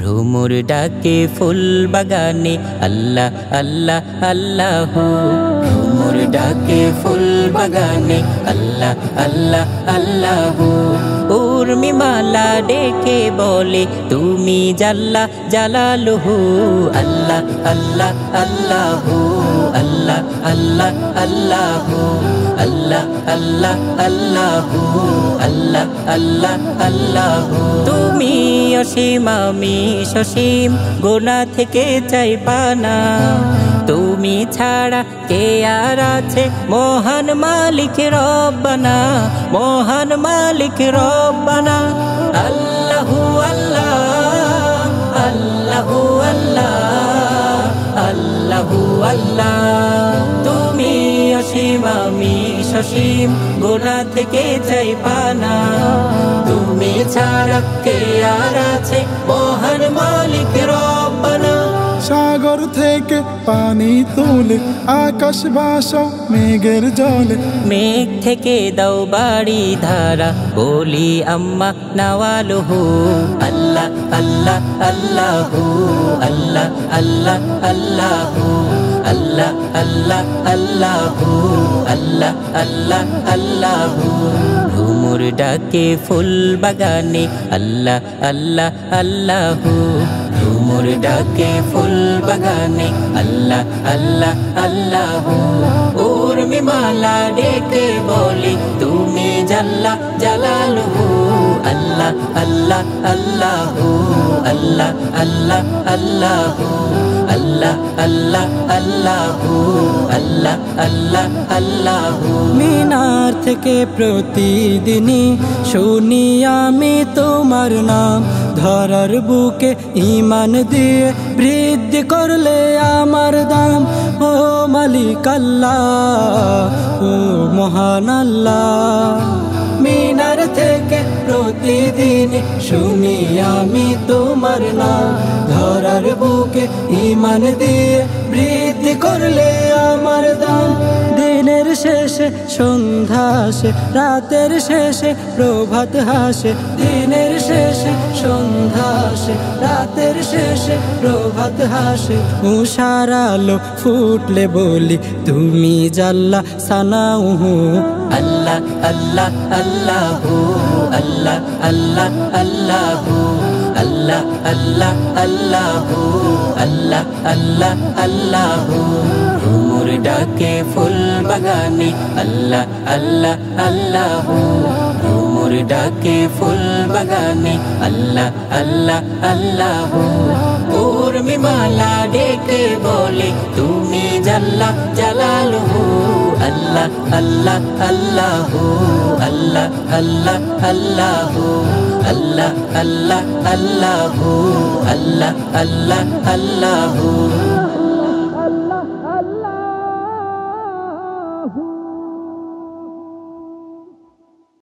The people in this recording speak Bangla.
ভ্রমর ডাকে ফুল বাগানে আল্লাহ আল্লাহ আল্লাহু। ভ্রমর ডাকে ফুল বাগানে আল্লাহ আল্লাহ আল্লাহু। উর্মিমালা ডেকে বলে তুমি জাল্লা জালালুহু। আল্লাহ আল্লাহ আল্লাহু আল্লাহ আল্লাহ আল্লাহু। আল্লাহ আল্লাহ আল্লাহু আল্লাহ আল্লাহ আল্লাহু। তুমি অসীম আমি সসীম, গোনা থেকে চাই পানা। তুমি ছাড়া কে আর আছে, মহান মালিক রব্বানা, মহান মালিক রব্বানা। আল্লাহু আল্লাহ আল্লাহু আল্লাহ আল্লাহু আল্লাহ। তুমি অসীম আমি সসীম, গোনা থেকে চাই পানা। তুমি ছাড়া কে আর আছে, মহান মালিক রব্বানা। সাগর থেকে পানি তুলে আকাশ ভাসাও মেঘের জলে। মেঘ থেকে দাও বাড়ি ধারা, বলি আম্মা নাওয়ালুহু। আল্লাহ আল্লাহ আল্লাহু আল্লাহ আল্লাহ আল্লাহু। আল্লাহ আল্লাহ আল্লাহু আল্লাহ আল্লাহ আল্লাহু। ভ্রমর ডাকে ফুল বাগানে আল্লাহ আল্লাহ আল্লাহু। ভ্রমর ডাকে ফুল বাগানে আল্লাহ আল্লাহ আল্লাহু। উর্মিমালা ডেকে বলে তুমি জাল্লা জালালুহু। আল্লাহ আল্লাহ আল্লাহু আল্লাহ আল্লাহ আল্লাহু। আল্লাহ আল্লাহ আল্লাহু আল্লাহ আল্লাহ আল্লাহু। মিনার থেকে প্রতিদিনই শুনি আমি তোমার নাম। ধরার বুকে ঈমান দিয়ে বৃদ্ধি করলে আমার দাম। ও মালিক আল্লাহ, ও মহান আল্লাহ। মিনার থেকে প্রতিদিন শুনি আমি তোমার নাম। ধরার বুকে ঈমান দিয়ে বৃদ্ধি করলে আমার দাম। দিনের শেষে সন্ধ্যা আসে, রাতের শেষে প্রভাত হাসে। দিনের শেষে সন্ধ্যা আসে, রাতের শেষে প্রভাত হাসে। উষার আলো ফুটলে বলি তুমি জাল্লা সানাউহু। আল্লাহ আল্লাহ আল্লাহু আল্লাহ আল্লাহ আল্লাহু। আল্লাহ আল্লাহ আল্লাহু আল্লাহ আল্লাহ আল্লাহু। ভ্রমর ডাকে ফুল বাগানে আল্লাহ আল্লাহ আল্লাহু। ভ্রমর ডাকে ফুল বাগানে আল্লাহ আল্লাহ আল্লাহু। উর্মিমালা ডেকে বলে তুমি জাল্লা জালালুহু। আল্লাহ আল্লাহ আল্লাহু আল্লাহ আল্লাহ আল্লাহু। আল্লাহ আল্লাহ আল্লাহু আল্লাহ আল্লাহ আল্লাহু।